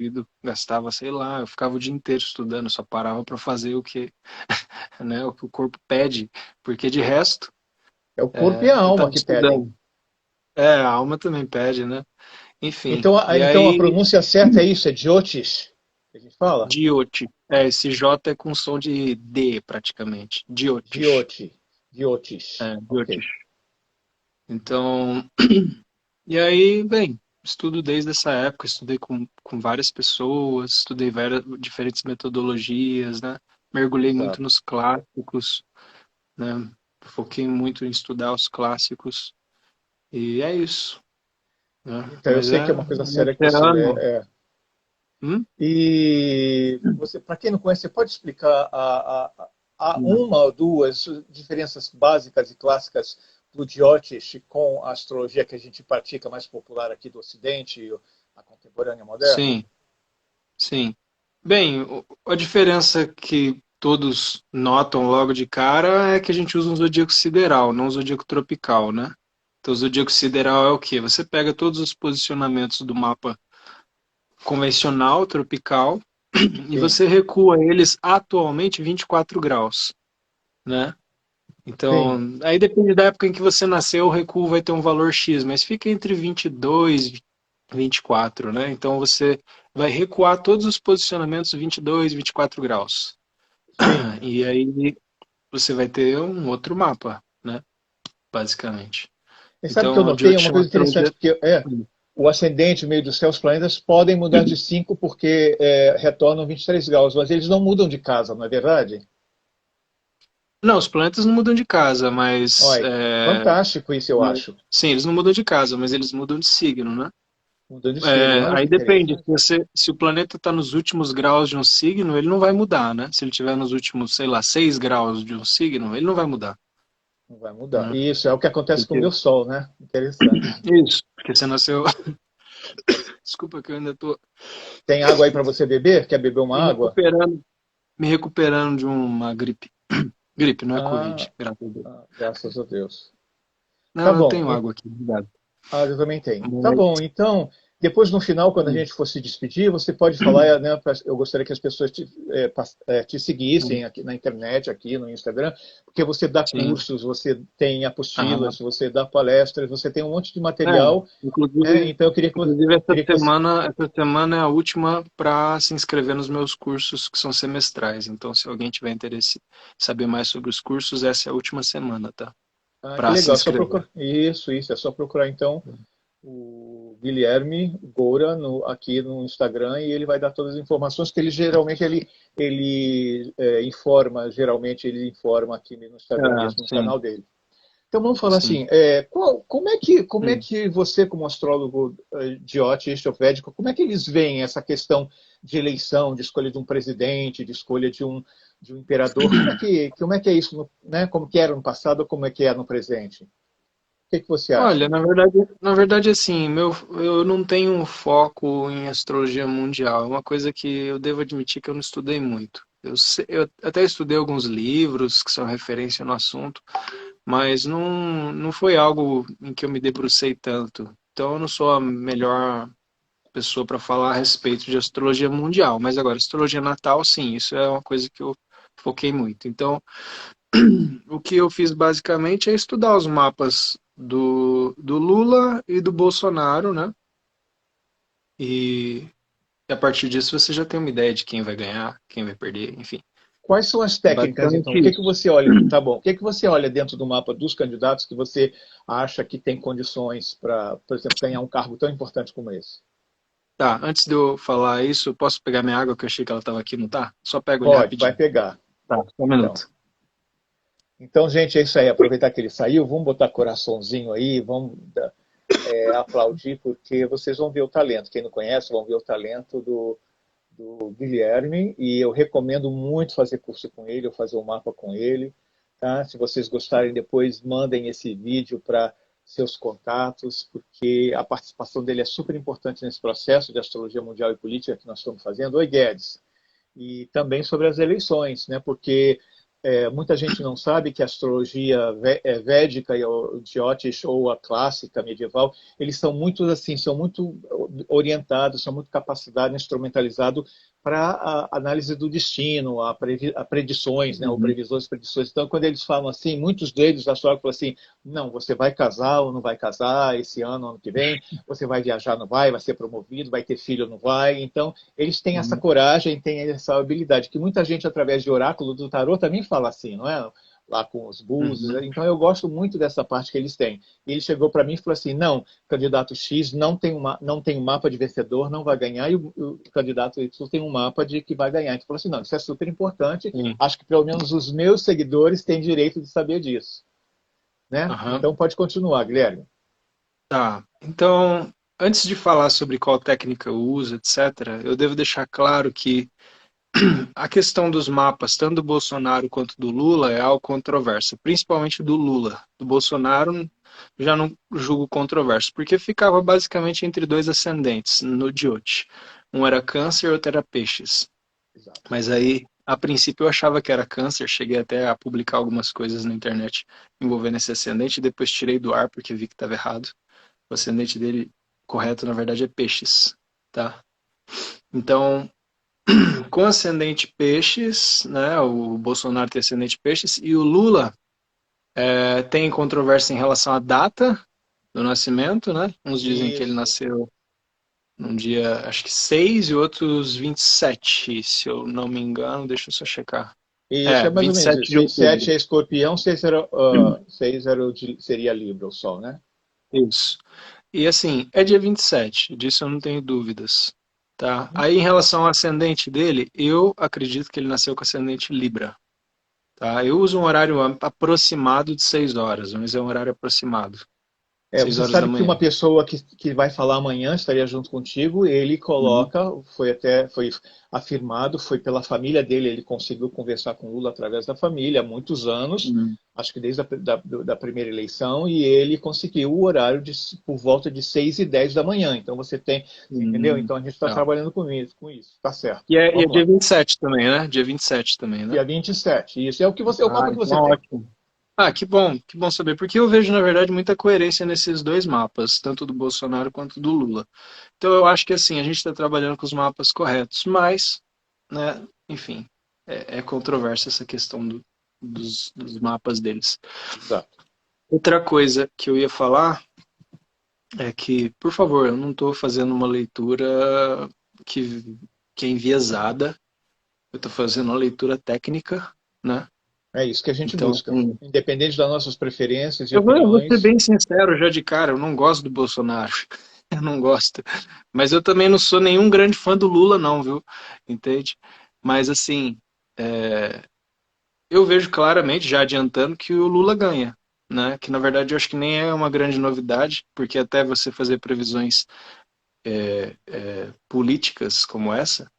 devido, gastava, sei lá, eu ficava o dia inteiro estudando, só parava para fazer o que, né, o que o corpo pede, porque de resto, É o corpo e a eu alma estava que pedem. estudando. A alma também pede, né? Enfim, Então, e então a aí, pronúncia certa é isso, é Jyotish, que a gente fala? Diote, esse J é com som de D, praticamente, Diotes, Jyoti, Jyotish. Ok, Diotes. Então, e aí, bem, estudo desde essa época, estudei com várias pessoas, estudei várias diferentes metodologias, né? Mergulhei muito exato. nos clássicos, né? Foquei muito em estudar os clássicos, e é isso, né? Então, eu Mas sei que é uma coisa séria que você veterano. é. Hum? E você, para quem não conhece, você pode explicar a Hum. uma ou duas diferenças básicas e clássicas do Jyotish com a astrologia que a gente pratica mais popular aqui do Ocidente, a contemporânea moderna? Sim, sim. Bem, a diferença que todos notam logo de cara é que a gente usa um zodíaco sideral, não um zodíaco tropical, né? Então, o zodíaco sideral é o quê? Você pega todos os posicionamentos do mapa convencional, tropical, e Sim, você recua eles atualmente 24 graus, né? sim, Então, aí depende da época em que você nasceu, o recuo vai ter um valor X, mas fica entre 22 e 24, né? Então você vai recuar todos os posicionamentos 22, 24 graus. sim. E aí você vai ter um outro mapa, né? Basicamente. E sabe o que eu Então, o notei? É uma Jyotish é uma coisa interessante, astrologia. porque o ascendente, o meio do céu, os planetas podem mudar de 5 porque retornam 23 graus, mas eles não mudam de casa, não é verdade? Não, os planetas não mudam de casa, Olha, fantástico isso, eu acho. sim, eles não mudam de casa, mas eles mudam de signo, né? Mudando de signo, olha Aí que depende, interessante. se o planeta está nos últimos graus de um signo, ele não vai mudar, né? Se ele estiver nos últimos, sei lá, 6 graus de um signo, ele não vai mudar, Não vai mudar. né? E isso é o que acontece com o Porque, meu sol, né? Interessante. isso, porque você nasceu. Desculpa que eu ainda tô Tem água aí para você beber? Quer beber uma me água? recuperando, me recuperando de uma gripe. Gripe, não é Ah, Covid, graças a Deus. graças a Deus. Tá Não, eu bom. tenho água aqui, obrigado. Eu também tenho. Tá Mas, bom. Então, depois no final, quando a hum, gente for se despedir, você pode falar, né? Eu gostaria que as pessoas te seguissem hum, aqui na internet, aqui no Instagram, porque você dá sim. cursos, você tem Aham. apostilas, você dá palestras, você tem um monte de É, material, né? inclusive, Então, eu queria que você, inclusive queria que você essa semana é a última para se inscrever nos meus cursos que são semestrais. Então, se alguém tiver interesse em saber mais sobre os cursos, essa é a última semana, tá? Que Para se legal. É só inscrever. procurar. Isso. É só procurar, então, o Guilherme Goura aqui no Instagram e ele vai dar todas as informações que ele geralmente informa, geralmente ele informa aqui no Instagram Ah, mesmo, no sim, canal dele. Então vamos falar sim. assim, como é Hum. que você, como astrólogo de védico, como é que eles veem essa questão de eleição, de escolha de um presidente, de escolha de um imperador? Como é que é isso, né? Como que era no passado, como é que é no presente? O que você Olha, acha? na verdade, assim, eu não tenho um foco em astrologia mundial. É uma coisa que eu devo admitir que eu não estudei muito. Eu até estudei alguns livros que são referência no assunto, mas não foi algo em que eu me debrucei tanto. Então, eu não sou a melhor pessoa para falar a respeito de astrologia mundial. Mas agora, astrologia natal, sim, isso é uma coisa que eu foquei muito. Então, o que eu fiz basicamente é estudar os mapas do Lula e do Bolsonaro, né? E a partir disso você já tem uma ideia de quem vai ganhar, quem vai perder, enfim. Quais são as É técnicas, então? O basicamente que que isso. você olha? Tá bom. O que que você olha dentro do mapa dos candidatos que você acha que tem condições para, por exemplo, ganhar um cargo tão importante como esse? Tá, antes de eu falar isso, eu posso pegar minha água que eu achei que ela estava aqui, não tá? Só pego ali Pode, vai rapidinho. pegar. Tá, só um Então, minuto. então, gente, é isso aí. Aproveitar que ele saiu, vamos botar coraçãozinho aí, vamos aplaudir, porque vocês vão ver o talento. Quem não conhece, vão ver o talento do Guilherme. E eu recomendo muito fazer curso com ele, ou fazer um mapa com ele. Tá? Se vocês gostarem, depois mandem esse vídeo para seus contatos, porque a participação dele é super importante nesse processo de astrologia mundial e política que nós estamos fazendo. Oi, Guedes. E também sobre as eleições, né? Porque muita gente não sabe que a astrologia védica, o Jyotish ou a clássica medieval, eles são muito assim, são muito orientados, são muito capacitados, instrumentalizados para a análise do destino, a predições, né, ou Uhum. previsões, predições. Então, quando eles falam assim, muitos deles astrólogos falam assim, não, você vai casar ou não vai casar esse ano, ano que vem, você vai viajar, não vai ser promovido, vai ter filho, não vai. Então, eles têm essa Uhum. coragem, têm essa habilidade, que muita gente, através de oráculo do tarô, também fala assim, não é? Lá com os búzios. Uhum. Então, eu gosto muito dessa parte que eles têm. E ele chegou para mim e falou assim, não, candidato X não tem um mapa de vencedor, não vai ganhar, e o candidato Y tem um mapa de que vai ganhar. Então, falou assim, não, isso é super importante, Sim. acho que pelo menos os meus seguidores têm direito de saber disso. Né? Aham. Então, pode continuar, Guilherme. Tá. Então, antes de falar sobre qual técnica eu uso, etc., eu devo deixar claro que a questão dos mapas, tanto do Bolsonaro quanto do Lula, é algo controverso, principalmente do Lula. Do Bolsonaro, já não julgo controverso, porque ficava basicamente entre dois ascendentes no Jyotish. Um era Câncer e outro era Peixes. Exato. Mas aí, a princípio, eu achava que era Câncer, cheguei até a publicar algumas coisas na internet envolvendo esse ascendente, e depois tirei do ar porque vi que estava errado. O ascendente dele correto, na verdade, é Peixes, tá? Então, com ascendente peixes, né? O Bolsonaro tem ascendente peixes e o Lula tem controvérsia em relação à data do nascimento, né? Uns dizem que ele Isso. nasceu num dia, acho que 6 e outros 27, se eu não me engano, deixa eu só checar. Isso É, é mais ou menos 27 isso. de outubro. 7 é escorpião, 6 seria Libra, o Sol, né? Isso. E assim, é dia 27, disso eu não tenho dúvidas, tá? Uhum. Aí em relação ao ascendente dele, eu acredito que ele nasceu com ascendente Libra. Tá? Eu uso um horário aproximado de 6 horas, mas é um horário aproximado. seis Você horas da sabe que manhã. uma pessoa que vai falar amanhã estaria junto contigo, ele Uhum. coloca, foi afirmado, foi pela família dele, ele conseguiu conversar com Lula através da família há muitos anos, Uhum. acho que desde da primeira eleição, e ele conseguiu o horário por volta de 6h10 da manhã. Então você entendeu? Uhum. Então a gente está Tá. trabalhando com isso, tá certo. E é Vamos dia lá. 27 também, né? Dia 27 também, né? Dia 27. Isso é o Ah, mapa que então você tem. ótimo. Ah, que bom saber, porque eu vejo, na verdade, muita coerência nesses dois mapas, tanto do Bolsonaro quanto do Lula. Então eu acho que assim, a gente está trabalhando com os mapas corretos, mas, né, enfim, é controversa essa questão dos mapas deles. Exato. Outra coisa que eu ia falar é que, por favor, eu não estou fazendo uma leitura que, que é enviesada, eu estou fazendo uma leitura técnica, né? É isso que a gente Então, busca. Independente das nossas preferências e eu vou ser opiniões. bem sincero já de cara, eu não gosto do Bolsonaro, eu não gosto. Mas eu também não sou nenhum grande fã do Lula, não, viu? Entende? Mas, assim, eu vejo claramente, já adiantando, que o Lula ganha. Né? Que na verdade eu acho que nem é uma grande novidade, porque até você fazer previsões políticas como essa,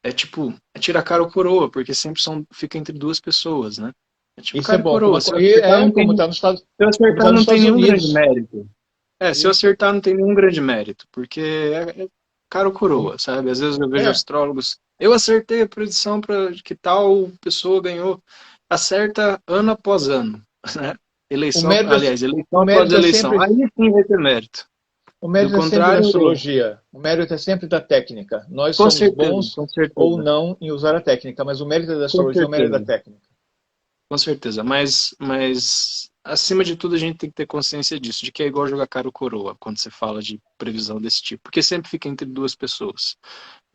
é tipo, é tirar cara ou coroa, porque sempre fica entre duas pessoas, né? É tipo Isso é cara e bom. coroa. Se eu E acertar, não tem, como se está eu como acertar, tá nos não tem Estados nenhum grande Unidos. mérito. Se eu Isso. acertar, não tem nenhum grande mérito, porque é cara ou coroa, sabe? Às vezes eu vejo É. astrólogos, eu acertei a predição para que tal pessoa ganhou, acerta ano após ano, né? O Eleição, mérito, aliás, o eleição após mérito é eleição. sempre Aí sim vai ter mérito. o Do mérito é sempre da contrário, astrologia. O mérito é sempre da técnica. Nós com somos certeza, bons com ou certeza, não em usar a técnica, mas o mérito é da com astrologia, o mérito é da certeza. técnica. Com certeza, mas acima de tudo a gente tem que ter consciência disso, de que é igual jogar cara ou coroa quando você fala de previsão desse tipo, porque sempre fica entre duas pessoas,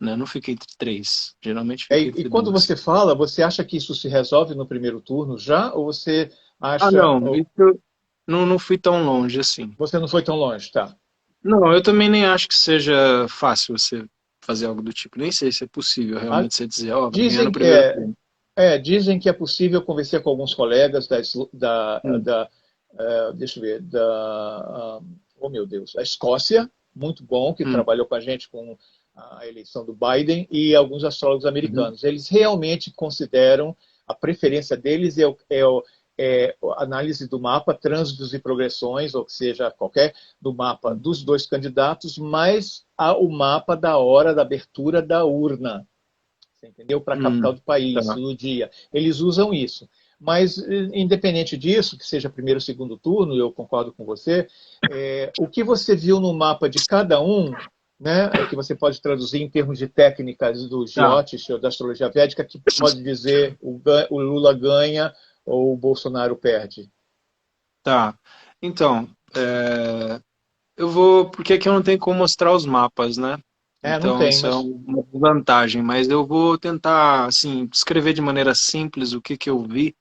né? Não fica entre três, geralmente fica E entre quando duas. você fala, você acha que isso se resolve no primeiro turno já? Ou você Ah, acha. não, Ou isso eu não fui tão longe assim. você não foi tão longe, tá? Não, eu também nem acho que seja fácil você fazer algo do tipo. Nem sei se é possível Ah, realmente você dizer, ó, vai ganhar no dizem, primeiro turno. dizem que é possível. Eu conversei com alguns colegas Hum, deixa eu ver, oh meu Deus, da Escócia, muito bom, que hum, trabalhou com a gente com a eleição do Biden, e alguns astrólogos uhum, americanos. Eles realmente consideram, a preferência deles a análise do mapa, trânsitos e progressões, ou seja, qualquer do mapa hum. dos dois candidatos, mais o mapa da hora da abertura da urna. você entendeu? Para a capital Hum, do país, tá. no dia. Eles usam isso. Mas, independente disso, que seja primeiro ou segundo turno, eu concordo com você, o que você viu no mapa de cada um, né, que você pode traduzir em termos de técnicas do Tá, Giotish ou da astrologia védica, que pode dizer o Lula ganha ou o Bolsonaro perde. tá. Então, eu vou, porque aqui eu não tenho como mostrar os mapas, né? Não Então tem, isso é mas uma vantagem, mas eu vou tentar, assim, descrever de maneira simples o que que eu vi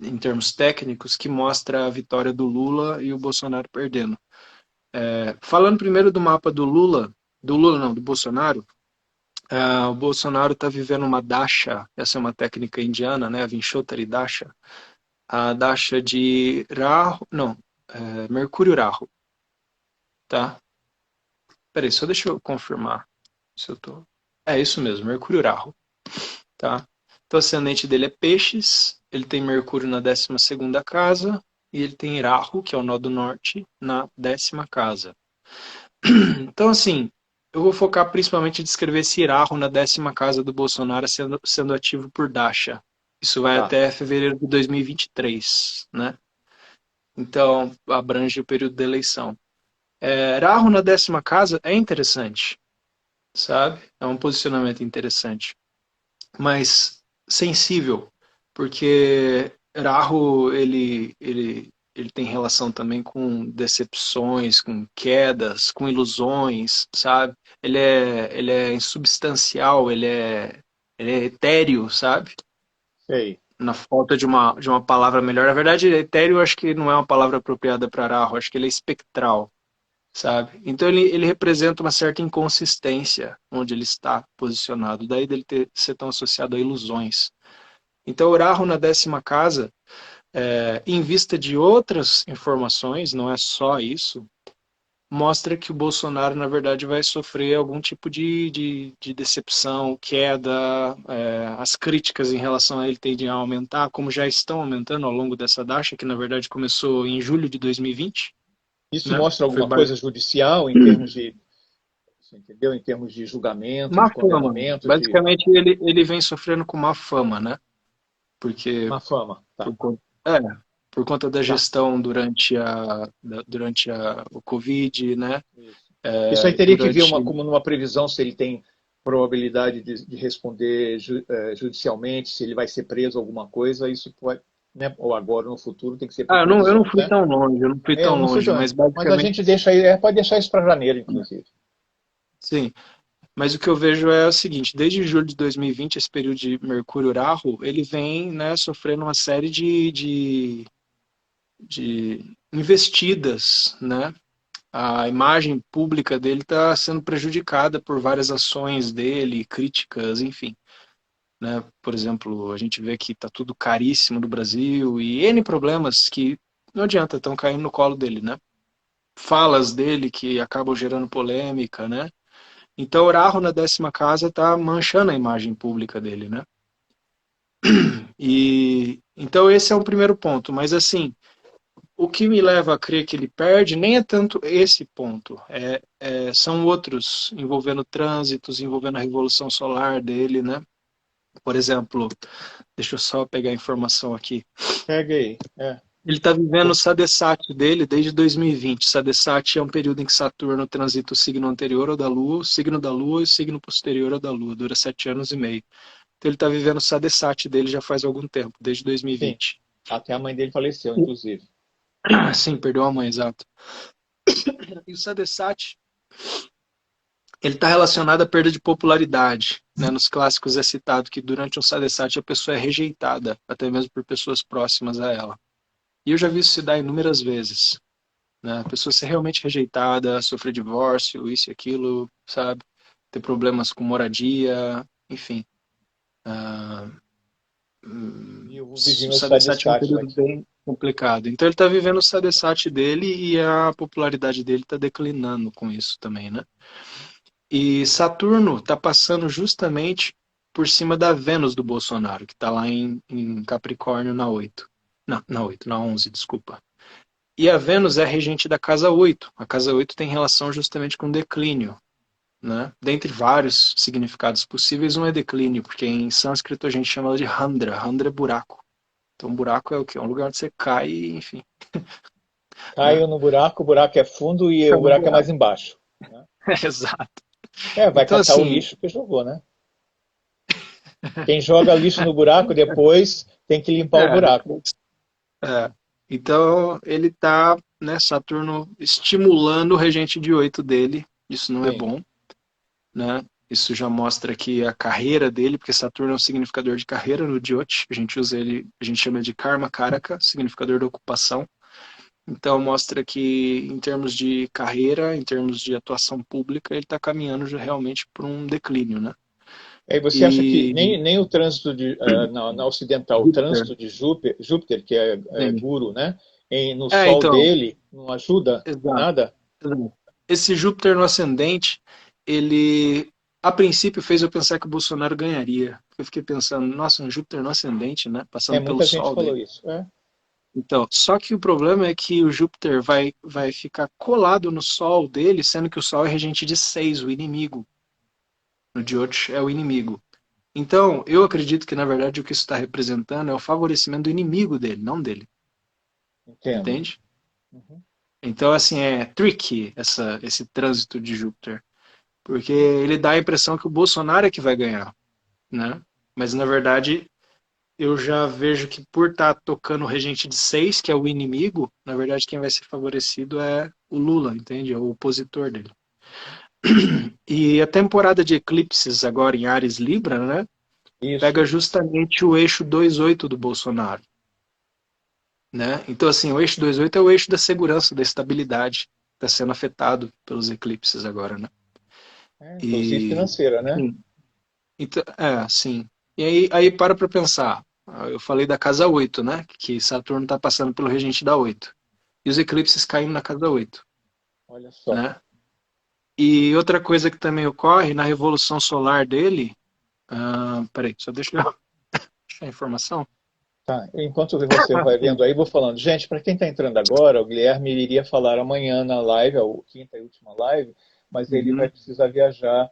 em termos técnicos que mostra a vitória do Lula e o Bolsonaro perdendo. Falando primeiro do mapa do Lula não, do Bolsonaro, o Bolsonaro está vivendo uma dasha, essa é uma técnica indiana, né? A Vinshottari Dasha. A Dasha de Rahu, não, Mercúrio Rahu, tá? Peraí, só deixa eu confirmar se eu tô. É isso mesmo, Mercúrio Rahu, tá? Então, o ascendente dele é Peixes, ele tem Mercúrio na 12ª casa e ele tem Rahu, que é o nó do norte, na 10ª casa. Então, assim, eu vou focar principalmente em descrever esse Rahu na 10ª casa do Bolsonaro sendo ativo por Dasha. Isso vai tá. até fevereiro de 2023, né? Então, abrange o período da eleição. Rahu na 10ª casa é interessante, sabe? É um posicionamento interessante, mas sensível, porque Rahu ele tem relação também com decepções, com quedas, com ilusões, sabe? Ele é insubstancial, ele é etéreo, sabe? Sei. Na falta de uma palavra melhor. Na verdade, etéreo eu acho que não é uma palavra apropriada para Rahu, acho que ele é espectral, sabe? Então ele representa uma certa inconsistência onde ele está posicionado, daí dele ser tão associado a ilusões. Então, o Rahu na 10ª casa, em vista de outras informações, não é só isso, mostra que o Bolsonaro, na verdade, vai sofrer algum tipo de decepção, queda, as críticas em relação a ele tendem a aumentar, como já estão aumentando ao longo dessa Dasha, que na verdade começou em julho de 2020, Isso né? mostra Foi alguma coisa judicial em termos de, você entendeu? Em termos de julgamento, má de fama. condenamento, de Basicamente, ele vem sofrendo com má fama, né? Porque má fama. Tá, por conta, é, por conta da tá. gestão o Covid, né? Isso aí teria que ver Durante. como numa previsão se ele tem probabilidade de responder judicialmente, se ele vai ser preso alguma coisa, isso pode, né, ou agora ou no futuro tem que ser por Eu não previsões, fui né? tão longe, eu não fui Eu tão não fui longe, tão, mas mas a basicamente, gente deixa aí, pode deixar isso para janeiro, inclusive. sim. Mas o que eu vejo é o seguinte: desde julho de 2020, esse período de Mercúrio-Rahu, ele vem, né, sofrendo uma série de investidas, né? A imagem pública dele está sendo prejudicada por várias ações dele, críticas, enfim. Né? Por exemplo, a gente vê que está tudo caríssimo no Brasil e N problemas que não adianta, estão caindo no colo dele, né? Falas dele que acabam gerando polêmica, né? Então, o Rahu na 10ª casa está manchando a imagem pública dele, né? E então esse é o primeiro ponto. Mas assim, o que me leva a crer que ele perde nem é tanto esse ponto, são outros envolvendo trânsitos, envolvendo a revolução solar dele, né? Por exemplo, deixa eu só pegar a informação aqui. Pega aí. Ele está vivendo o Sadesat dele desde 2020. Sadesat é um período em que Saturno transita o signo anterior ao da Lua, o signo da Lua e o signo posterior ao da Lua. Dura 7 anos e meio. Então ele está vivendo o Sadesat dele já faz algum tempo, desde Sim, 2020. até a mãe dele faleceu, inclusive. Sim, perdeu a mãe, exato. E o Sadesat, ele está relacionado à perda de popularidade. Né? Nos clássicos é citado que durante um Sadesat a pessoa é rejeitada, até mesmo por pessoas próximas a ela. E eu já vi isso se dar inúmeras vezes. Né? A pessoa ser realmente rejeitada, sofrer divórcio, isso e aquilo, sabe? Ter problemas com moradia, enfim. Ah, E o o vizinho está Sadesat é um destátil período aqui. bem complicado. Então ele está vivendo o Sadesat dele e a popularidade dele está declinando com isso também, né? E Saturno está passando justamente por cima da Vênus do Bolsonaro, que está lá em Capricórnio na 8. Não, na 8, na 11, desculpa. E a Vênus é regente da casa 8. A casa 8 tem relação justamente com declínio. né? Dentre vários significados possíveis, um é declínio, porque em sânscrito a gente chama de Handra. Handra é buraco. Então, buraco é o quê? É um lugar onde você cai, enfim, né? Caio no buraco, o buraco é fundo e Cai o no buraco é mais buraco. embaixo. Exato. É, vai Então, catar o assim, lixo que jogou, né? Quem joga lixo no buraco depois tem que limpar o buraco. depois, é. Então, ele tá, né, Saturno estimulando o regente de 8 dele. Isso não é Sim. bom, né? Isso já mostra que a carreira dele, porque Saturno é um significador de carreira no Jyotish, a gente usa ele, a gente chama de Karma Karaka, significador da ocupação. Então mostra que em termos de carreira, em termos de atuação pública, ele está caminhando já realmente para um declínio, né? Aí você acha que E nem o trânsito na ocidental, o Júpiter, trânsito de Júpiter, que é sim. guru, né? No É, Sol então, dele, não ajuda exato, nada? exato. Esse Júpiter no ascendente, ele a princípio fez eu pensar que o Bolsonaro ganharia. Eu fiquei pensando, nossa, um Júpiter no ascendente, né? É, Passando pelo muita gente Sol falou dele. isso. É. Então, só que o problema é que o Júpiter vai ficar colado no Sol dele, sendo que o Sol é regente de 6, o inimigo. No Jyotish é o inimigo. Então, eu acredito que, na verdade, o que isso está representando é o favorecimento do inimigo dele, não dele. Entendo. Entende? Uhum. Então, assim, é tricky esse trânsito de Júpiter. Porque ele dá a impressão que o Bolsonaro é que vai ganhar, né? Mas, na verdade, eu já vejo que por estar tocando o regente de 6, que é o inimigo, na verdade, quem vai ser favorecido é o Lula, entende? É o opositor dele. E a temporada de eclipses agora em Ares Libra, né? Pega Isso. justamente o eixo 28 do Bolsonaro. Né? Então, assim, o eixo 28 é o eixo da segurança, da estabilidade, está sendo afetado pelos eclipses agora, né? É, inclusive E, financeira, né? sim, então, sim. E aí para pensar. Eu falei da casa 8, né? Que Saturno está passando pelo regente da 8. E os eclipses caindo na casa 8, Olha só. né? E outra coisa que também ocorre na revolução solar dele. Peraí, só deixa eu achar a informação. Tá. Enquanto você vai Sim. vendo aí, vou falando. Gente, para quem está entrando agora, o Guilherme iria falar amanhã na live, a quinta e última live, mas ele vai Uhum, precisar viajar,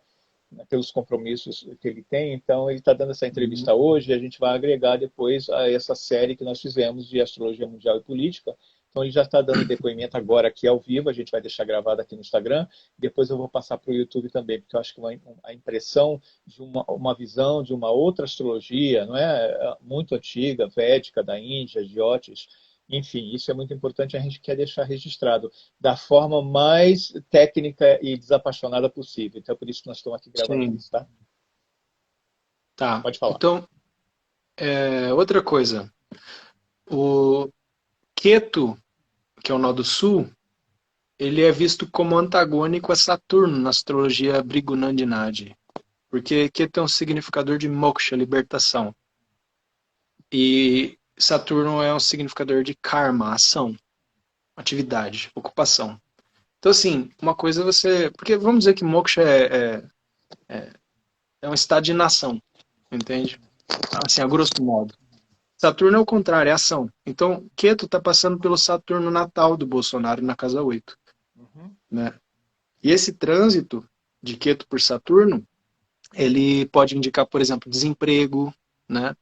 né, pelos compromissos que ele tem. Então, ele está dando essa uhum. entrevista hoje e a gente vai agregar depois a essa série que nós fizemos de Astrologia Mundial e Política. Então, ele já está dando depoimento agora aqui ao vivo, a gente vai deixar gravado aqui no Instagram. Depois eu vou passar para o YouTube também, porque eu acho que a impressão de uma visão de uma outra astrologia, não é? Muito antiga, védica, da Índia, de Jyotish, enfim, isso é muito importante, a gente quer deixar registrado da forma mais técnica e desapaixonada possível. Então, é por isso que nós estamos aqui gravando Sim, isso, tá? tá. Pode falar. Então, outra coisa. O Queto, que é o nó do sul, ele é visto como antagônico a Saturno na astrologia Brigunandinadi, porque Ketu é um significador de moksha, libertação, e Saturno é um significador de karma, ação, atividade, ocupação. Então, assim, uma coisa é você. Porque vamos dizer que moksha é um estado de inação, entende? Assim, a grosso modo. Saturno é o contrário, é ação. Então, Ketu está passando pelo Saturno natal do Bolsonaro na casa 8, Uhum. né? E esse trânsito de Queto por Saturno, ele pode indicar, por exemplo, desemprego, né?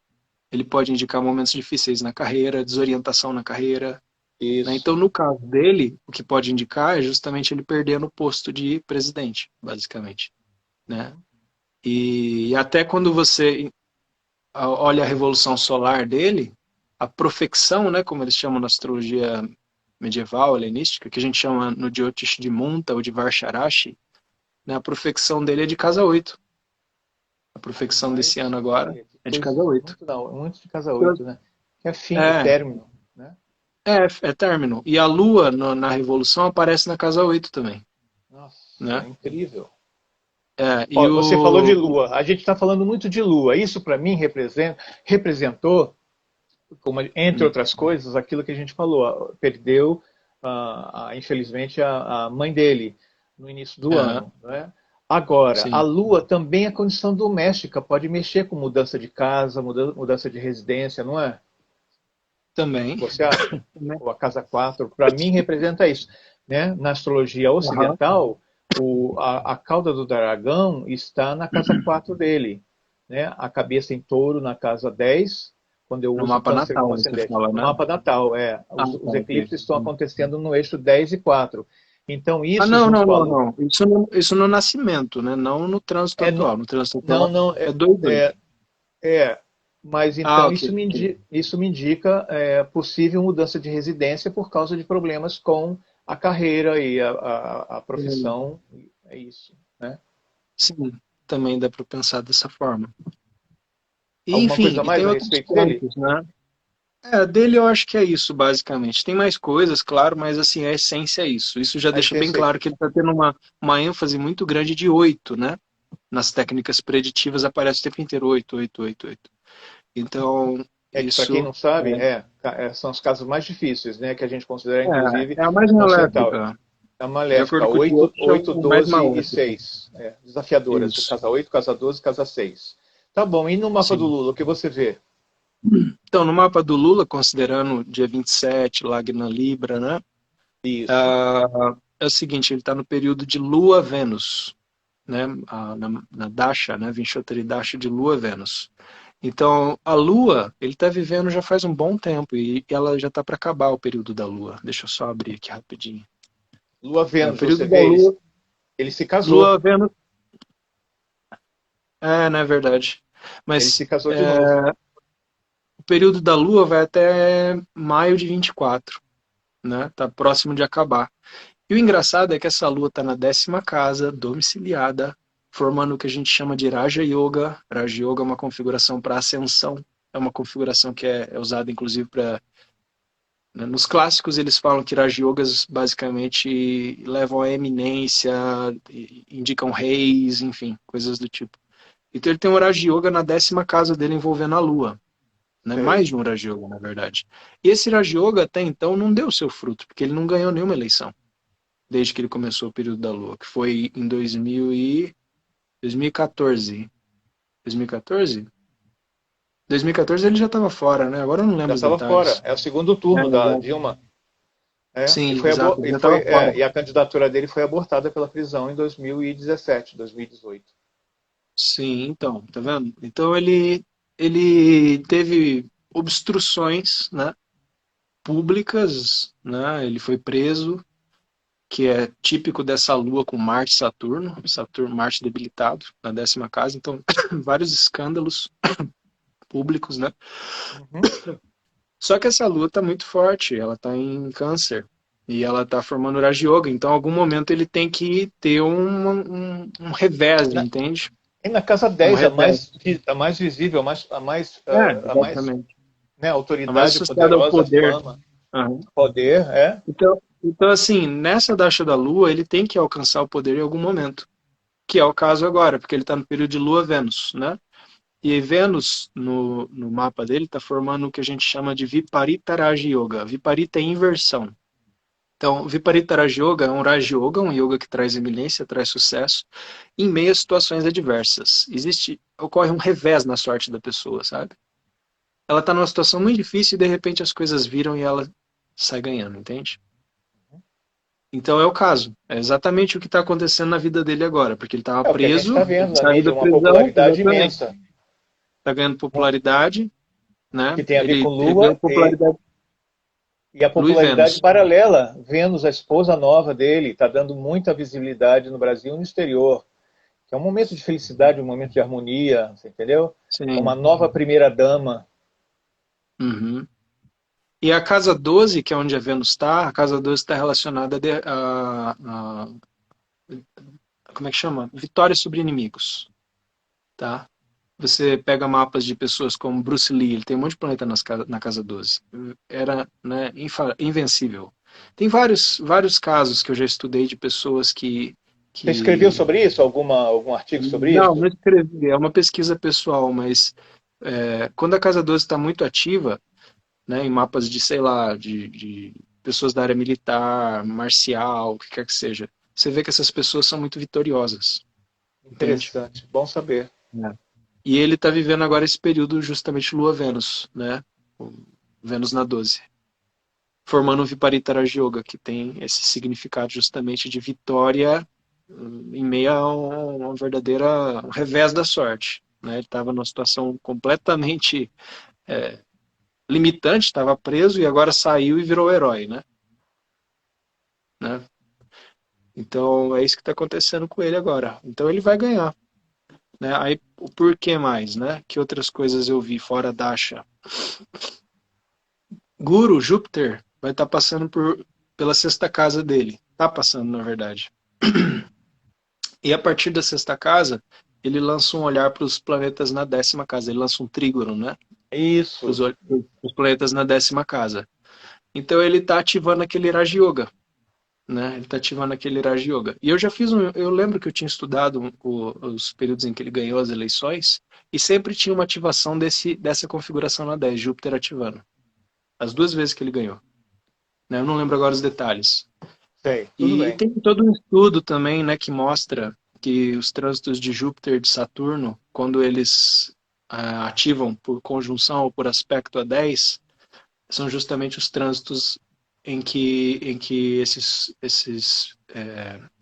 Ele pode indicar momentos difíceis na carreira, desorientação na carreira, né? Então, Isso. no caso dele, o que pode indicar é justamente ele perdendo o posto de presidente, basicamente, né? Uhum. E até quando você olha a revolução solar dele, a profecção, né, como eles chamam na astrologia medieval, helenística, que a gente chama no Jyotish de Munta ou de Varsharashi, né, a profecção dele é de casa 8. A profecção desse ano Mas, agora olha, que é de casa coisa, 8. muito, muito de casa 8, né? É fim, é É, término, né? é término. E a Lua na Revolução aparece na casa 8 também, Nossa, né? é incrível. E Ó, você falou de o... Lua, a gente está falando muito de Lua. Isso, para mim, representou, entre outras coisas, aquilo que a gente falou. Perdeu, infelizmente, a mãe dele no início do Aham, ano. Né? Agora, a sim, Lua também é condição doméstica, pode mexer com mudança de casa, mudança de residência, não é? também. Você acha? Né? Ou a casa 4 para mim, representa isso. Né? Na astrologia Aham, ocidental, a cauda do dragão está na casa 4 dele, né? A cabeça em touro na casa 10, quando eu No uso mapa câncer como natal, você ascendente. fala, No né? mapa natal, Ah, os tá, ok. eclipses estão acontecendo no eixo 10 e 4. Então, Ah, isso não, junto não, com a não, lua... não. Isso no nascimento, né? Não no trânsito É, atual. No trânsito não, atual não, é 2-2. é, mas Ah, então ok, ok. isso me indica possível mudança de residência por causa de problemas com a carreira e a Sim, profissão. É isso, né? sim, também dá para pensar dessa forma. E, Alguma enfim, coisa e mais tem a outros respeito dele? pontos, né? Dele eu acho que é isso, basicamente. Tem mais coisas, claro, mas assim, a essência é isso. Isso já A deixa bem essência é isso. claro que ele está tendo uma ênfase muito grande de 8, né? Nas técnicas preditivas aparece o tempo inteiro 8, 8, 8, 8. Então, É que, para quem isso não sabe, são os casos mais difíceis, né? Que a gente considera, inclusive, é a mais no centauro. maléfica. A De maléfica, acordo com o Diogo, é 8, o mais 12 e maléfico. 6. Desafiadoras. Isso, Casa 8, casa 12, casa 6. Tá bom, e no mapa do sim. Lula, o que você vê? Então, no mapa do Lula, considerando dia 27, Lagna Libra, né? Isso. É o seguinte, ele está no período de Lua-Vênus, né? Na Dasha, né? Vinchoteri Dasha de Lua-Vênus. Então, a Lua, ele está vivendo já faz um bom tempo e ela já está para acabar o período da Lua. Deixa eu só abrir aqui rapidinho. Lua O Vênus, período você da vê, Lua, ele se casou. Lua-Vênus, não é verdade. Ele se Mas casou de novo. o período da Lua vai até maio de 24, né? Tá próximo de acabar. E o engraçado é que essa Lua está na 10ª casa, domiciliada, formando o que a gente chama de Raja Yoga. Raja Yoga é uma configuração para ascensão. É uma configuração que é usada, inclusive, para... Né, nos clássicos, eles falam que Raja Yogas basicamente levam à eminência, indicam reis, enfim, coisas do tipo. Então ele tem um Raja Yoga na 10ª casa dele envolvendo a Lua. Né? Sei. Mais de um Raja Yoga, na verdade. E esse Raja Yoga, até então, não deu seu fruto, porque ele não ganhou nenhuma eleição desde que ele começou o período da Lua, que foi em 2014. 2014? 2014 ele já estava fora, né? Agora eu não Já lembro os estava fora. detalhes. É o segundo turno da Exato. Dilma. Sim, exato, ele já estava fora. E a candidatura dele foi abortada pela prisão em 2017, 2018. Sim, então, tá vendo? Então ele teve obstruções, né, públicas, né? Ele foi preso, que é típico dessa lua com Marte e Saturno, Marte debilitado na 10ª casa, então vários escândalos públicos, né? Uhum. Só que essa lua está muito forte, ela está em câncer. E ela está formando Raja Yoga, então em algum momento ele tem que ter um revés, Na, entende? e na casa Um 10, revés. a mais visível, a mais, Exatamente. né, A mais autoridade associada ao poderosa, poder. fama, Aham. poder, Então, assim, nessa Dasha da Lua, ele tem que alcançar o poder em algum momento. Que é o caso agora, porque ele está no período de Lua-Vênus, né? E Vênus, no mapa dele, está formando o que a gente chama de Viparita Raja Yoga. Viparita é inversão. Então, Viparita Raja Yoga é um Raja Yoga, um yoga que traz eminência, traz sucesso, em meio a situações adversas. Ocorre um revés na sorte da pessoa, sabe? Ela está numa situação muito difícil e de repente as coisas viram e ela sai ganhando, entende? Então é o caso. É exatamente o que está acontecendo na vida dele agora, porque ele estava é o que a gente preso, está ele vendo na saiu mídia, da uma prisão, popularidade exatamente. imensa, Está ganhando popularidade, que né? tem a ver com Ele ganhou Lua popularidade. e a Lua e popularidade Vênus. paralela. Vênus, a esposa nova dele, está dando muita visibilidade no Brasil e no exterior, que é um momento de felicidade, um momento de harmonia, você entendeu? É uma Sim. nova primeira dama. Uhum. E a casa 12, que é onde a Vênus está, a casa 12 está relacionada como é que chama? Vitória sobre inimigos, tá? Você pega mapas de pessoas como Bruce Lee, ele tem um monte de planeta na casa 12. Era, né, invencível. Tem vários casos que eu já estudei de pessoas Você escreveu que... sobre isso? Algum artigo sobre Não, isso? não escrevi, é uma pesquisa pessoal, mas quando a casa 12 está muito ativa, né, em mapas de, sei lá, de pessoas da área militar, marcial, o que quer que seja, você vê que essas pessoas são muito vitoriosas, entende? Interessante, bom saber. É. E ele está vivendo agora esse período justamente Lua-Vênus, né? O Vênus na 12, formando o Viparita Raja Yoga, que tem esse significado justamente de vitória em meio a uma verdadeira revés da sorte. Né? Ele estava numa situação completamente limitante, estava preso e agora saiu e virou herói, né? Então é isso que está acontecendo com ele agora. Então ele vai ganhar, né? Aí o porquê mais, né? Que outras coisas eu vi fora Dasha? Guru, Júpiter, vai estar passando pela sexta casa dele. Tá passando, na verdade. E a partir da sexta casa, ele lança um olhar para os planetas na décima casa. Ele lança um trígono, né? Para Isso. os planetas na décima casa. Então ele está ativando aquele Raja Yoga, né? Ele está ativando aquele Raja Yoga. E eu já fiz eu lembro que eu tinha estudado os períodos em que ele ganhou as eleições e sempre tinha uma ativação dessa configuração na 10, Júpiter ativando. As duas vezes que ele ganhou. Né? Eu não lembro agora os detalhes. Sei, tudo E bem. tem todo um estudo também, né, que mostra que os trânsitos de Júpiter e de Saturno, quando eles ativam por conjunção ou por aspecto a 10, são justamente os trânsitos em que esses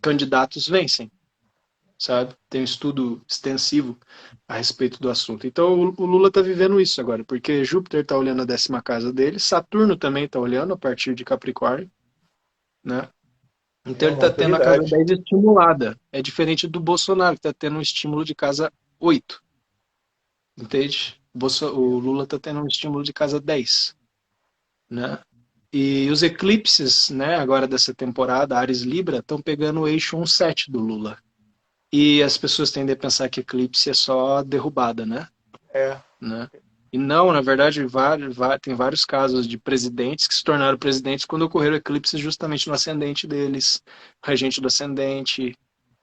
candidatos vencem, sabe? Tem um estudo extensivo a respeito do assunto. Então o Lula está vivendo isso agora, porque Júpiter está olhando a décima casa dele, Saturno também está olhando a partir de Capricórnio, né? É Então ele uma está tendo a casa autoridade. 10 estimulada. É diferente do Bolsonaro, que está tendo um estímulo de casa 8, entende? O Lula está tendo um estímulo de casa 10, né? E os eclipses, né, agora dessa temporada, Ares Libra, estão pegando o eixo 1,7 do Lula. E as pessoas tendem a pensar que eclipse é só derrubada, É. né? E não, na verdade, tem vários casos de presidentes que se tornaram presidentes quando ocorreram eclipses justamente no ascendente deles, regente do ascendente,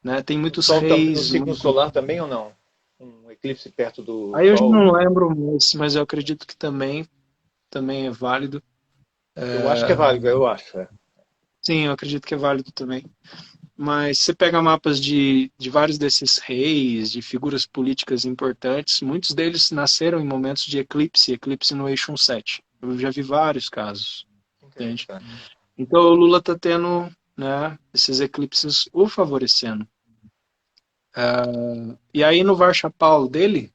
né? Tem No muitos Sol, no reis, signo muitos... solar também ou não? Um eclipse perto do Aí eu já Sol? não lembro, mas eu acredito que também é válido. Eu acho que é válido, eu acho. É. Sim, eu acredito que é válido também. Mas você pega mapas de vários desses reis, de figuras políticas importantes, muitos deles nasceram em momentos de eclipse no eixo 17. Eu já vi vários casos, entende? Interessante. Então o Lula está tendo, né, esses eclipses o favorecendo. E aí no Varcha Paulo dele,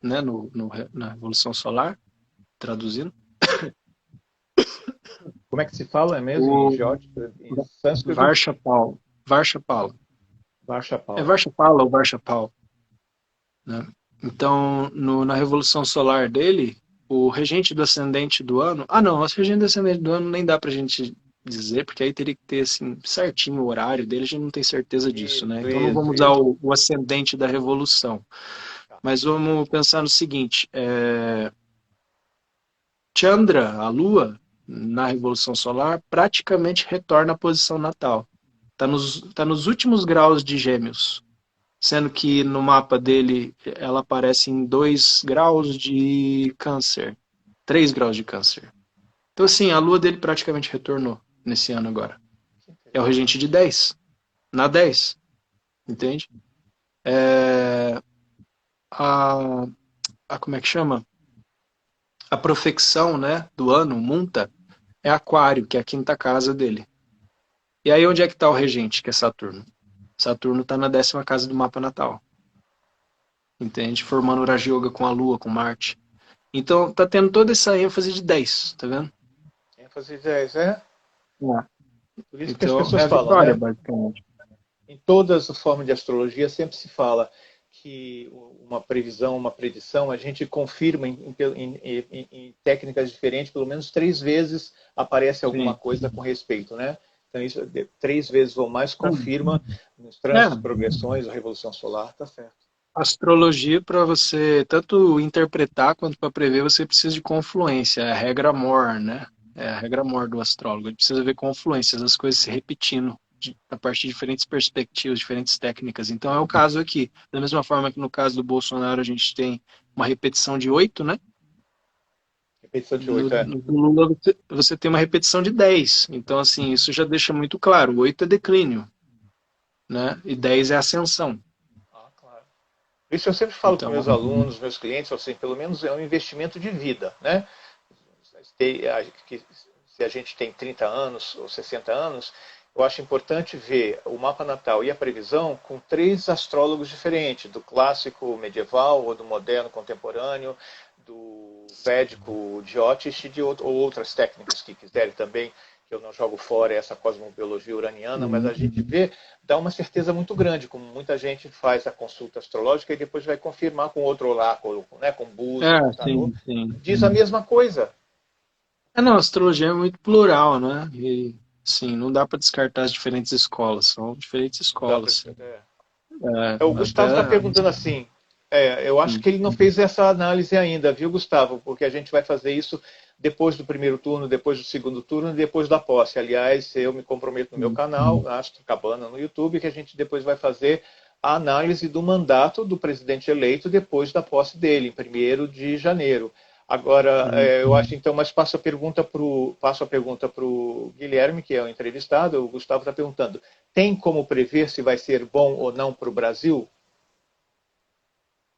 né, na Revolução Solar, traduzindo, Como é que se fala mesmo em o geótica, em sânscrito? Varcha Paulo, Varcha Paulo, é Varshapal. Varcha Paulo ou Varcha Paulo, né? Então, na Revolução Solar dele, o regente do ascendente do ano. Ah, não, o regente do ascendente do ano nem dá pra gente dizer, porque aí teria que ter assim, certinho o horário dele, a gente não tem certeza disso, né? Isso, Então não isso, vamos usar isso. o ascendente da Revolução. Tá. Mas vamos pensar no seguinte: Chandra, a Lua, na Revolução Solar, praticamente retorna à posição natal. Tá nos últimos graus de Gêmeos, sendo que no mapa dele ela aparece em 2 graus de câncer, 3 graus de câncer. Então, assim, a lua dele praticamente retornou nesse ano agora. Que É o regente interessante. de 10, na 10, entende? A, como é que chama? A profecção, né, do ano, Munta, é Aquário, que é a quinta casa dele. E aí onde é que está o regente, que é Saturno? Saturno está na 10ª casa do mapa natal, entende? Formando o Raja Yoga com a Lua, com Marte. Então tá tendo toda essa ênfase de 10, tá vendo? ênfase 10, é? É. Por isso que as Então é pessoas a falam, vitória, né? basicamente. Em todas as formas de astrologia sempre se fala que uma previsão, uma predição, a gente confirma em técnicas diferentes, pelo menos 3 vezes aparece alguma Sim. coisa com respeito, né? Então, isso 3 vezes ou mais confirma nos trânsitos, É, progressões, a revolução solar, tá certo. astrologia, para você tanto interpretar quanto para prever, você precisa de confluência. É a regra Moore, né? É a regra Moore do astrólogo. Ele precisa ver confluências, as coisas se repetindo a partir de diferentes perspectivas, diferentes técnicas. Então é o caso aqui. Da mesma forma que no caso do Bolsonaro a gente tem uma repetição de 8, né? Repetição de No, 8, é. no Lula você tem uma repetição de 10. Então, assim, isso já deixa muito claro. 8 é declínio, né? E 10 é ascensão. Ah, claro. Isso eu sempre falo para Então, meus alunos, meus clientes, assim, pelo menos é um investimento de vida, né? Se a gente tem 30 anos ou 60 anos, eu acho importante ver o mapa natal e a previsão com 3 astrólogos diferentes, do clássico medieval, ou do moderno contemporâneo, do védico Jyotish e de outras técnicas que quiserem também, que eu não jogo fora essa cosmobiologia uraniana, mas a gente vê, dá uma certeza muito grande, como muita gente faz a consulta astrológica e depois vai confirmar com outro oráculo, né, com Búzios, com Tarô, Sim, sim. diz a mesma coisa. Não, a astrologia é muito plural, né? E, sim, não dá para descartar as diferentes escolas, são diferentes Não dá para escolas. descartar. O Até. Gustavo está perguntando assim, eu acho que ele não fez essa análise ainda, viu, Gustavo? Porque a gente vai fazer isso depois do primeiro turno, depois do segundo turno e depois da posse. Aliás, eu me comprometo no meu canal, Astro Cabana no YouTube, que a gente depois vai fazer a análise do mandato do presidente eleito depois da posse dele, em 1º de janeiro. Agora, eu acho então, mas passo a pergunta para o Guilherme, que é o entrevistado. O Gustavo está perguntando: tem como prever se vai ser bom ou não para o Brasil?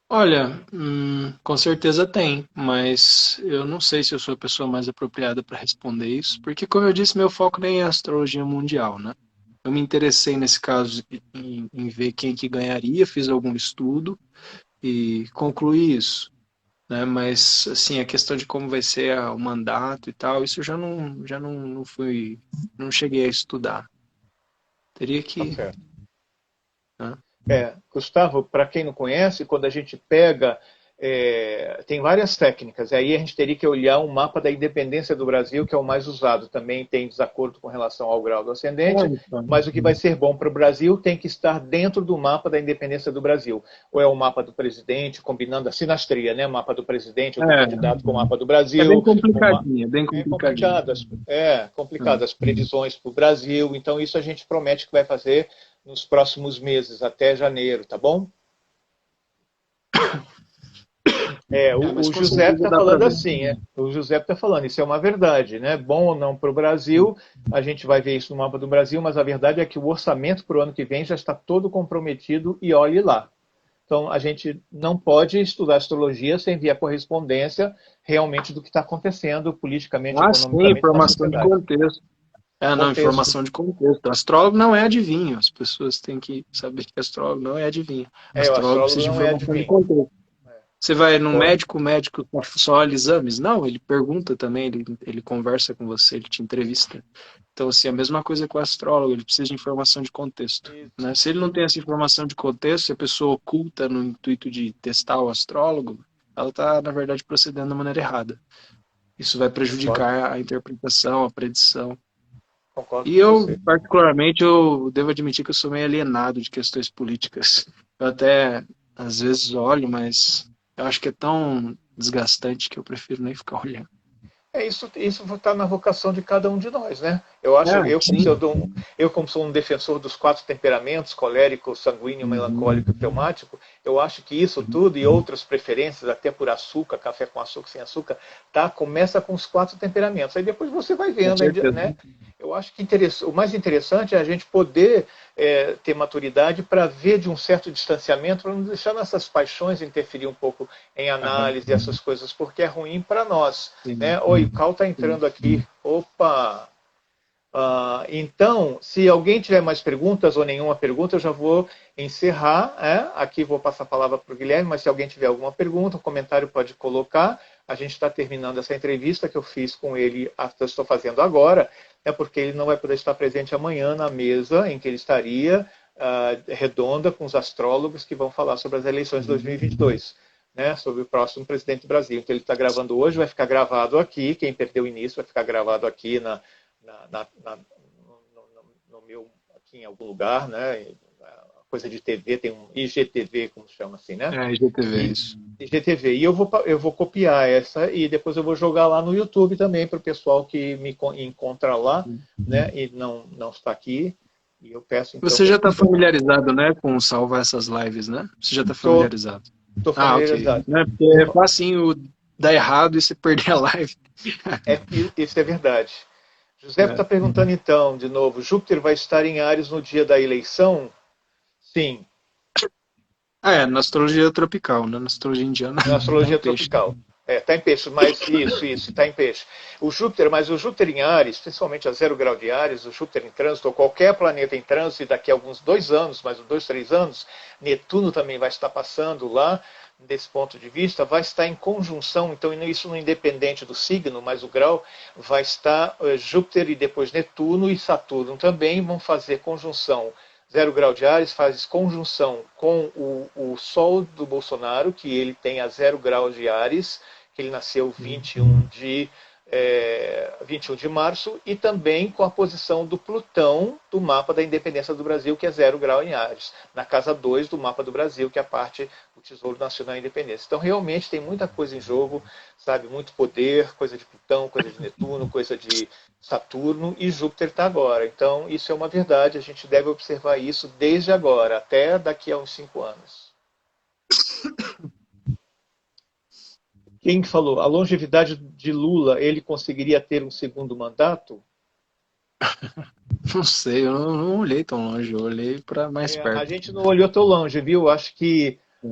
Olha, com certeza tem, mas eu não sei se eu sou a pessoa mais apropriada para responder isso, porque, como eu disse, meu foco nem é astrologia mundial, né? Eu me interessei nesse caso em ver quem que ganharia, fiz algum estudo e concluí isso, né? Mas, assim, a questão de como vai ser o mandato e tal, isso eu não fui, não cheguei a estudar. Teria Tá que, certo. né? Gustavo, para quem não conhece, quando a gente pega, tem várias técnicas. Aí a gente teria que olhar um mapa da independência do Brasil, que é o mais usado. Também tem desacordo com relação ao grau do ascendente, Então, mas o que vai ser bom para o Brasil tem que estar dentro do mapa da independência do Brasil. Ou é o mapa do presidente, combinando a sinastria, né? O mapa do presidente ou do é, candidato com o mapa do é bem Brasil. complicadinho, é bem É complicadinho. complicado, complicado as previsões para o Brasil. Então, isso a gente promete que vai fazer nos próximos meses, até janeiro, tá bom? Mas O com Giuseppe certeza está dá para falando ver. assim, o Giuseppe está falando, isso é uma verdade, né? Bom ou não para o Brasil, a gente vai ver isso no mapa do Brasil, mas a verdade é que o orçamento para o ano que vem já está todo comprometido e olhe lá. Então, a gente não pode estudar astrologia sem ver a correspondência realmente do que está acontecendo politicamente, Sim, economicamente na informação de sociedade. contexto. Não, Contexto. informação de contexto. Astrólogo não é adivinho. As pessoas têm que saber que astrólogo não é adivinho. O Astrólogo astrólogo precisa de não é informação de adivinho. contexto. Você vai no Então, médico, o médico só olha exames? Não, ele pergunta também, ele conversa com você, ele te entrevista. Então, assim, a mesma coisa com o astrólogo, ele precisa de informação de contexto, isso. né? Se ele não tem essa informação de contexto, se a pessoa oculta no intuito de testar o astrólogo, ela está, na verdade, procedendo da maneira errada. Isso vai Concordo, prejudicar a interpretação, a predição. concordo E com eu, você. particularmente, eu devo admitir que eu sou meio alienado de questões políticas. Eu até, às vezes, olho, mas eu acho que é tão desgastante que eu prefiro nem ficar olhando. Isso está na vocação de cada um de nós, né? Eu acho, Sim. eu como sou um defensor dos 4 temperamentos, colérico, sanguíneo, Uhum. melancólico e fleumático, eu acho que isso tudo e outras preferências, até por açúcar, café com açúcar, sem açúcar, começa com os 4 temperamentos. Aí depois você vai Com vendo, certeza. né? Eu acho que o mais interessante é a gente poder ter maturidade para ver de um certo distanciamento, para não deixar nossas paixões interferir um pouco em Aham. análise, essas coisas, porque é ruim para nós. Sim. Né? Oi, o Cal está Sim. entrando aqui. Opa! Então, se alguém tiver mais perguntas ou nenhuma pergunta, eu já vou encerrar. Aqui vou passar a palavra para o Guilherme, mas se alguém tiver alguma pergunta, um comentário pode colocar. A gente está terminando essa entrevista que eu fiz com ele, que eu estou fazendo agora, porque ele não vai poder estar presente amanhã na mesa em que ele estaria redonda com os astrólogos que vão falar sobre as eleições de 2022. Né, sobre o próximo presidente do Brasil. Então, ele está gravando hoje, vai ficar gravado aqui. Quem perdeu o início vai ficar gravado aqui no meu, aqui em algum lugar, né? Coisa de TV, tem um IGTV, como se chama assim, né? IGTV, E, isso. IGTV. E eu vou copiar essa e depois eu vou jogar lá no YouTube também para o pessoal que me encontra lá, né? E não está aqui. E eu peço então Você para já as está pessoas. familiarizado, né, com salvar essas lives, né? Você já está Tô, familiarizado. tô Ok. familiarizado. Né? Porque é facinho dar errado e você perder a live. Isso é verdade. José está É. perguntando então, de novo, Júpiter vai estar em Áries no dia da eleição? Sim, Na astrologia tropical, né? Na astrologia indiana na tá em astrologia peixe. tropical. Está em peixe, mas isso, está em peixe. Mas o Júpiter em Áries, principalmente a 0 grau de Áries, o Júpiter em trânsito, ou qualquer planeta em trânsito, e daqui a alguns 2 anos, mais 2, 3 anos, Netuno também vai estar passando lá, desse ponto de vista, vai estar em conjunção, então isso não é independente do signo, mas o grau vai estar Júpiter e depois Netuno e Saturno também vão fazer conjunção. 0 grau de Áries faz conjunção com o Sol do Bolsonaro, que ele tem a 0 grau de Áries, que ele nasceu 21 de março, e também com a posição do Plutão do mapa da independência do Brasil, que é 0 grau em Áries, na casa 2 do mapa do Brasil, que é a parte do Tesouro Nacional e Independência. Então, realmente, tem muita coisa em jogo, sabe? Muito poder, coisa de Plutão, coisa de Netuno, coisa de Saturno, e Júpiter está agora. Então, isso é uma verdade, a gente deve observar isso desde agora, até daqui a uns 5 anos. Quem falou? A longevidade de Lula, ele conseguiria ter um segundo mandato? Não sei, eu não olhei tão longe, eu olhei para mais A perto. gente não olhou tão longe, viu? Acho que É.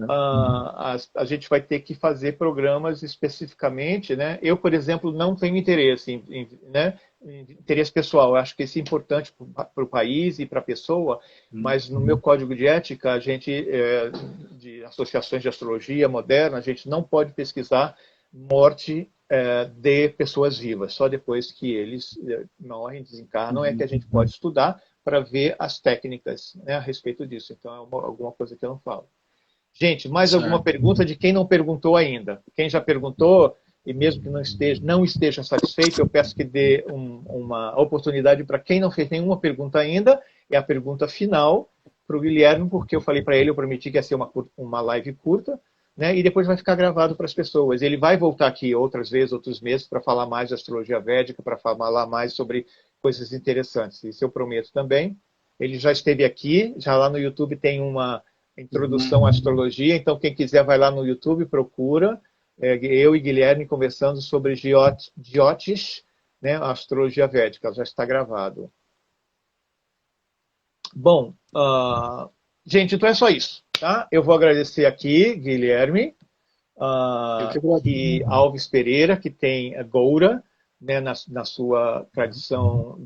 a gente vai ter que fazer programas especificamente, né? Eu, por exemplo, não tenho interesse né? Interesse pessoal. Eu acho que isso é importante para o país e para a pessoa, mas no meu código de ética, a gente, de associações de astrologia moderna, a gente não pode pesquisar morte de pessoas vivas. Só depois que eles morrem, desencarnam, é que a gente pode estudar para ver as técnicas, né, a respeito disso. Então, é alguma coisa que eu não falo. Gente, mais alguma Certo. pergunta de quem não perguntou ainda? Quem já perguntou, e mesmo que não esteja satisfeito, eu peço que dê uma oportunidade para quem não fez nenhuma pergunta ainda. É a pergunta final para o Guilherme, porque eu falei para ele, eu prometi que ia ser uma live curta, né, e depois vai ficar gravado para as pessoas. Ele vai voltar aqui outras vezes, outros meses, para falar mais de astrologia védica, para falar mais sobre coisas interessantes. Isso eu prometo também. Ele já esteve aqui, já lá no YouTube tem uma introdução à astrologia, então quem quiser vai lá no YouTube, procura. Eu e Guilherme conversando sobre Jyotish, né, a astrologia védica, já está gravado. Bom, gente, então é só isso. Tá? Eu vou agradecer aqui, Guilherme, Eu que agradeço. Alves Pereira, que tem Goura, né, na sua tradição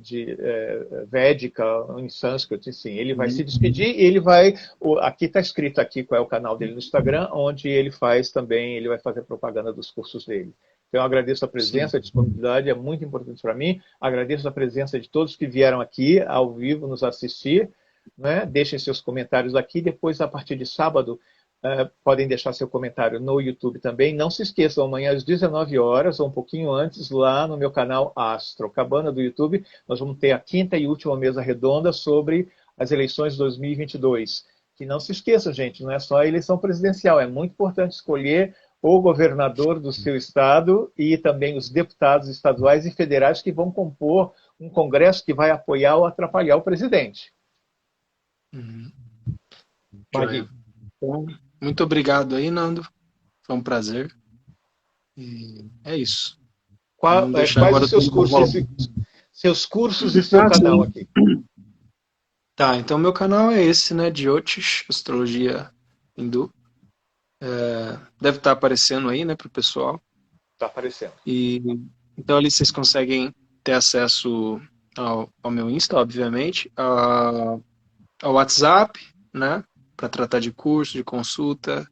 védica, em sânscrito, assim, ele vai se despedir e ele vai, aqui está escrito aqui qual é o canal dele no Instagram, onde ele faz também, ele vai fazer propaganda dos cursos dele. Então, eu agradeço a presença, a disponibilidade, é muito importante para mim, agradeço a presença de todos que vieram aqui ao vivo nos assistir, né? Deixem seus comentários aqui, depois, a partir de sábado, podem deixar seu comentário no YouTube também. Não se esqueçam, amanhã às 19 horas, ou um pouquinho antes, lá no meu canal Astro Cabana do YouTube, nós vamos ter a 5ª e última mesa redonda sobre as eleições de 2022. Que não se esqueçam, gente, não é só a eleição presidencial, é muito importante escolher o governador do seu estado e também os deputados estaduais e federais que vão compor um congresso que vai apoiar ou atrapalhar o presidente. Joia. Então, muito obrigado aí, Nando. Foi um prazer. E é isso. Vamos deixar Quais agora os seus tudo pra cursos, rolar. seus cursos e seu canal Sim. aqui? Tá, então meu canal é esse, né? Jyotish, Astrologia Hindu. Deve estar aparecendo aí, né, pro pessoal. Está aparecendo. E então ali vocês conseguem ter acesso ao meu Insta, obviamente, ao WhatsApp, né, para tratar de curso, de consulta.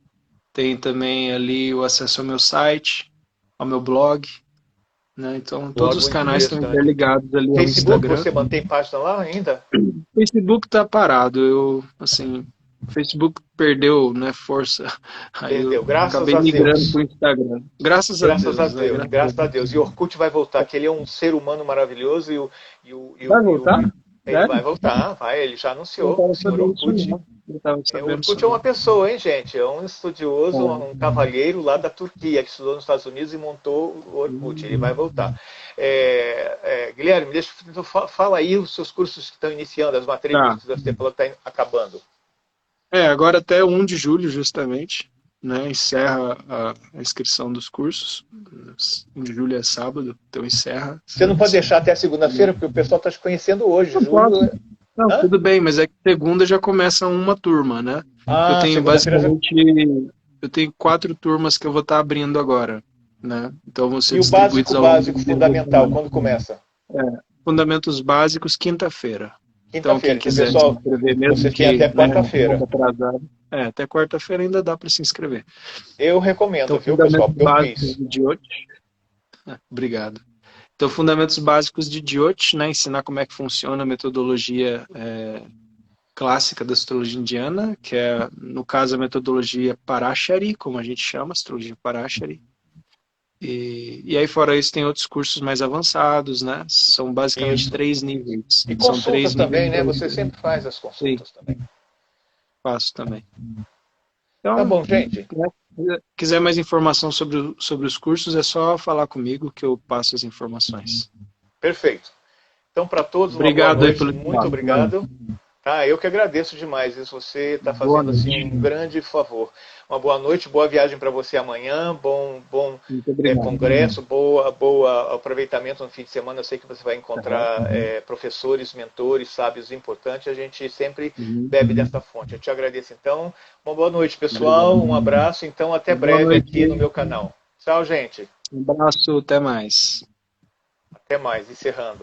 Tem também ali o acesso ao meu site, ao meu blog, né? Então todos Blog os muito canais estão interessante. interligados ali ao Facebook, Instagram. você mantém página lá ainda? O Facebook tá parado, assim, o Facebook perdeu, né, força. Aí eu Perdeu. Graças acabei a migrando Deus. pro Instagram. Graças a Graças a Deus, né? Deus. Graças a Graças a Deus. Deus. E o Orkut vai voltar, que ele é um ser humano maravilhoso Vai voltar? ele vai Sério? voltar, vai, ele já Eu não anunciou, o tava senhor sabendo disso Orkut. não. Eu não tava O sabendo disso Orkut é uma não. pessoa, hein, gente? É um estudioso, um É. cavalheiro lá da Turquia, que estudou nos Estados Unidos e montou o Orkut. Ele vai voltar. Guilherme, fala aí os seus cursos que estão iniciando, as matrículas Tá. que você falou que está acabando. Agora até 1 de julho, justamente, né? Encerra a inscrição dos cursos. 1 de julho é sábado, então encerra. Você não pode deixar até a segunda-feira, porque o pessoal está te conhecendo hoje. Não Julho. posso. Não, Hã? tudo bem, mas é que segunda já começa uma turma, né? Eu tenho Segunda-feira já. basicamente, eu tenho 4 turmas que eu vou estar abrindo agora. né? Então vão ser E o distribuídos básico, ao longo básico, do dia da fundamental, semana. quando começa? É, fundamentos básicos, quinta-feira. Então, Quinta-feira. quem Então, quiser se pessoal, inscrever, mesmo vocês têm que, até né, um quarta-feira. pouco atrasado, até quarta-feira ainda dá para se inscrever. Eu recomendo, Então, viu, pessoal? fundamentos Porque eu básicos fiz. de Diot. Obrigado. Então, fundamentos básicos de Diot, né, ensinar como é que funciona a metodologia clássica da astrologia indiana, que é, no caso, a metodologia Parashari, como a gente chama, astrologia Parashari. E aí, fora isso, tem outros cursos mais avançados, né? São basicamente Isso. 3 níveis. E São consultas 3 níveis também, né? para Você sempre faz as sim, consultas também. faço também. Tá Então, bom, gente. né, se quiser mais informação sobre os cursos, é só falar comigo que eu passo as informações. Perfeito. Então, para todos, uma boa Obrigado aí noite. pelo Muito espaço. Valeu. obrigado. Tá, eu que agradeço demais. Isso você está Boa fazendo assim noite. um grande favor. Uma boa noite, boa viagem para você amanhã, bom Muito obrigado. congresso, boa aproveitamento no fim de semana. Eu sei que você vai Tá. encontrar professores, mentores, sábios importantes. A gente sempre Uhum. bebe dessa fonte. Eu te agradeço então. Uma boa noite, pessoal. Obrigado. Um abraço. Então, até Boa breve noite. aqui no meu canal. Tchau, gente. Um abraço, até mais. Até mais. Encerrando.